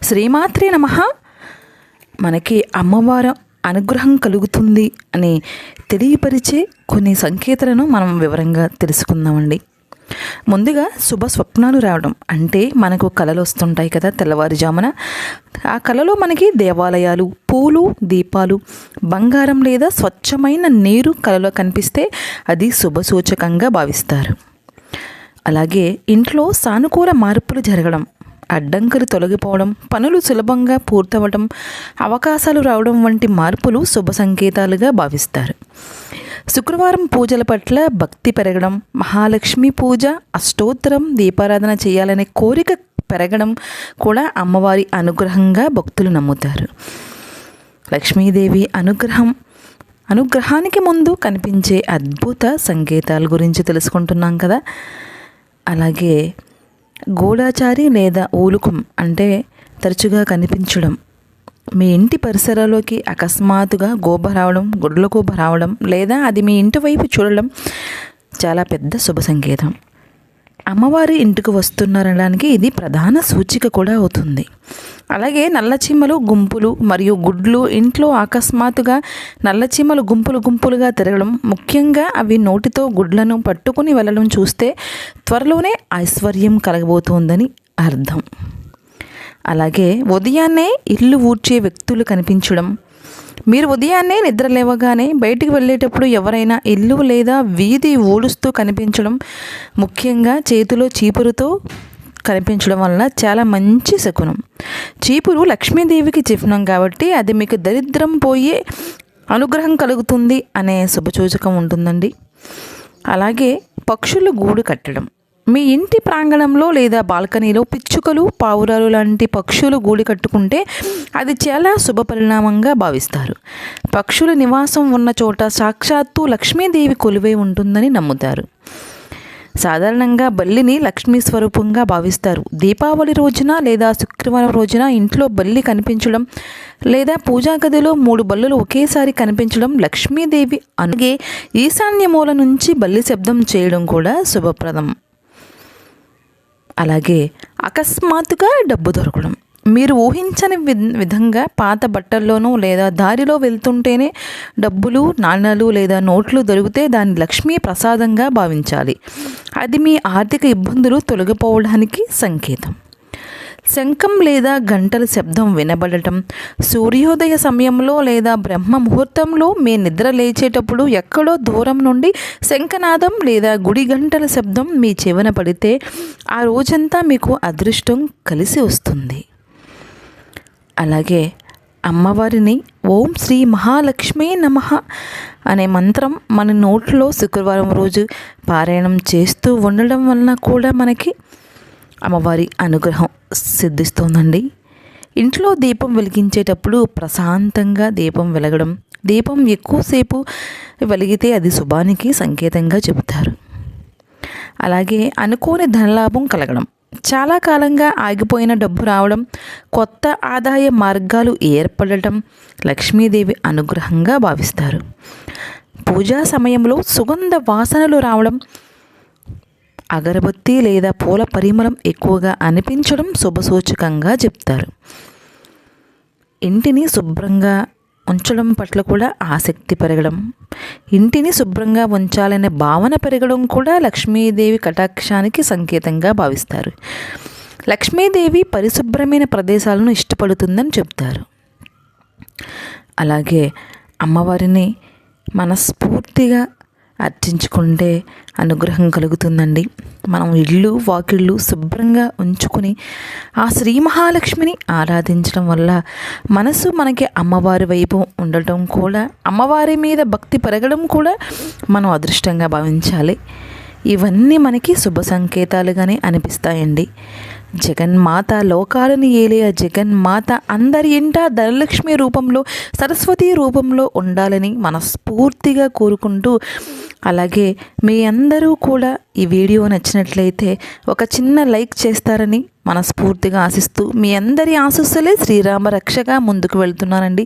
శ్రీమాత్రే నమః. మనకి అమ్మవారు అనుగ్రహం కలుగుతుంది అని తెలియపరిచే కొన్ని సంకేతాలను మనం వివరంగా తెలుసుకుందామండి. ముందుగా శుభ స్వప్నాలు రావడం అంటే మనకు కలలు వస్తుంటాయి కదా తెల్లవారుజామున. ఆ కలలో మనకి దేవాలయాలు, పూలు, దీపాలు, బంగారం లేదా స్వచ్ఛమైన నీరు కలలో కనిపిస్తే అది శుభ సూచకంగా భావిస్తారు. అలాగే ఇంట్లో సానుకూల మార్పులు జరగడం, అడ్డంకులు తొలగిపోవడం, పనులు సులభంగా పూర్తవడం, అవకాశాలు రావడం వంటి మార్పులు శుభ సంకేతాలుగా భావిస్తారు. శుక్రవారం పూజల పట్ల భక్తి పెరగడం, మహాలక్ష్మి పూజ, అష్టోత్తరం, దీపారాధన చేయాలనే కోరిక పెరగడం కూడా అమ్మవారి అనుగ్రహంగా భక్తులు నమ్ముతారు. లక్ష్మీదేవి అనుగ్రహానికి ముందు కనిపించే అద్భుత సంకేతాల గురించి తెలుసుకుంటున్నాం కదా. అలాగే గూఢచారి లేదా ఊలుకం అంటే తరచుగా కనిపించడం, మీ ఇంటి పరిసరాల్లోకి అకస్మాత్తుగా గోబ రావడం, గుడ్ల గోబ రావడం లేదా అది మీ ఇంటి వైపు చూడడం చాలా పెద్ద శుభ సంకేతం. అమ్మవారి ఇంటికి వస్తున్నారనడానికి ఇది ప్రధాన సూచిక కూడా అవుతుంది. అలాగే నల్లచీమలు గుంపులు మరియు గుడ్లు ఇంట్లో అకస్మాత్తుగా నల్లచీమలు గుంపులుగా తిరగడం, ముఖ్యంగా అవి నోటితో గుడ్లను పట్టుకుని వెళ్ళడం చూస్తే త్వరలోనే ఐశ్వర్యం కలగబోతోందని అర్థం. అలాగే ఉదయాన్నే ఇల్లు ఊడ్చే వ్యక్తులు కనిపించడం, మీరు ఉదయాన్నే నిద్ర లేవగానే బయటికి వెళ్ళేటప్పుడు ఎవరైనా ఇల్లు లేదా వీధి ఊడుస్తూ కనిపించడం, ముఖ్యంగా చేతిలో చీపురుతో కనిపించడం వల్ల చాలా మంచి శకునం. చీపురు లక్ష్మీదేవికి చిహ్నం కాబట్టి అది మీకు దరిద్రం పోయే అనుగ్రహం కలుగుతుంది అనే శుభసూచకం ఉంటుందండి. అలాగే పక్షులు గూడు కట్టడం, మీ ఇంటి ప్రాంగణంలో లేదా బాల్కనీలో పిచ్చుకలు, పావురాలు లాంటి పక్షులు గూడు కట్టుకుంటే అది చాలా శుభ పరిణామంగా భావిస్తారు. పక్షుల నివాసం ఉన్న చోట సాక్షాత్తు లక్ష్మీదేవి కొలువై ఉంటుందని నమ్ముతారు. సాధారణంగా బల్లిని లక్ష్మీ స్వరూపంగా భావిస్తారు. దీపావళి రోజున లేదా శుక్రవారం రోజున ఇంట్లో బల్లి కనిపించడం లేదా పూజా గదిలో 3 బల్లులు ఒకేసారి కనిపించడం లక్ష్మీదేవి. అలాగే ఈశాన్య మూల నుంచి బల్లి శబ్దం చేయడం కూడా శుభప్రదం. అలాగే అకస్మాత్తుగా డబ్బు దొరకడం, మీరు ఊహించని విధంగా పాత బట్టల్లోనూ లేదా దారిలో వెళ్తుంటేనే డబ్బులు, నాణ్యాలు లేదా నోట్లు దొరికితే దాన్ని లక్ష్మీ ప్రసాదంగా భావించాలి. అది మీ ఆర్థిక ఇబ్బందులు తొలగిపోవడానికి సంకేతం. శంఖం లేదా గంటల శబ్దం వినబడటం, సూర్యోదయ సమయంలో లేదా బ్రహ్మ ముహూర్తంలో మీ నిద్ర లేచేటప్పుడు ఎక్కడో దూరం నుండి శంఖనాదం లేదా గుడి గంటల శబ్దం మీ చెవిన పడితే ఆ రోజంతా మీకు అదృష్టం కలిసి వస్తుంది. అలాగే అమ్మవారిని ఓం శ్రీ మహాలక్ష్మీ నమః అనే మంత్రం మన నోట్లో శుక్రవారం రోజు పారాయణం చేస్తూ ఉండడం వలన కూడా మనకి అమ్మవారి అనుగ్రహం సిద్ధిస్తోందండి. ఇంట్లో దీపం వెలిగించేటప్పుడు ప్రశాంతంగా దీపం వెలగడం, దీపం ఎక్కువసేపు వెలిగితే అది శుభానికి సంకేతంగా చెబుతారు. అలాగే అనుకోని ధనలాభం కలగడం, చాలా కాలంగా ఆగిపోయిన డబ్బు రావడం, కొత్త ఆదాయ మార్గాలు ఏర్పడటం లక్ష్మీదేవి అనుగ్రహంగా భావిస్తారు. పూజా సమయంలో సుగంధ వాసనలు రావడం, అగరబత్తి లేదా పూల పరిమళం ఎక్కువగా అనిపించడం శుభసూచకంగా చెప్తారు. ఇంటిని శుభ్రంగా ఉంచడం పట్ల కూడా ఆసక్తి పెరగడం, ఇంటిని శుభ్రంగా ఉంచాలనే భావన పెరగడం కూడా లక్ష్మీదేవి కటాక్షానికి సంకేతంగా భావిస్తారు. లక్ష్మీదేవి పరిశుభ్రమైన ప్రదేశాలను ఇష్టపడుతుందని చెప్తారు. అలాగే అమ్మవారిని మనస్ఫూర్తిగా అర్చించుకుంటే అనుగ్రహం కలుగుతుందండి. మనం ఇల్లు వాకిళ్ళు శుభ్రంగా ఉంచుకొని ఆ శ్రీ మహాలక్ష్మిని ఆరాధించడం వల్ల మనసు మనకి అమ్మవారి వైపు ఉండటం కూడా, అమ్మవారి మీద భక్తి పెరగడం కూడా మనం అదృష్టంగా భావించాలి. ఇవన్నీ మనకి శుభ సంకేతాలుగానే అనిపిస్తాయండి. జగన్మాత లోకాలను ఏలే ఆ జగన్మాత అందరి ఇంట ధనలక్ష్మి రూపంలో, సరస్వతి రూపంలో ఉండాలని మనస్ఫూర్తిగా కోరుకుంటూ, అలాగే మీ అందరూ కూడా ఈ వీడియో నచ్చినట్లయితే ఒక చిన్న లైక్ చేస్తారని మనస్ఫూర్తిగా ఆశిస్తూ, మీ అందరి ఆశీస్సులే శ్రీరామ రక్షగా ముందుకు వెళ్తున్నానండి.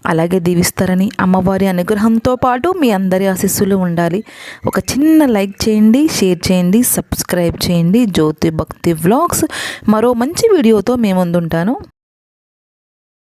అలాగే దీవిస్తారని, అమ్మవారి అనుగ్రహంతో పాటు మీ అందరి ఆశీస్సులు ఉండాలి. ఒక చిన్న లైక్ చేయండి, షేర్ చేయండి, సబ్స్క్రైబ్ చేయండి. జ్యోతి భక్తి వ్లాగ్స్ మరో మంచి వీడియోతో మీ ముందుంటాను.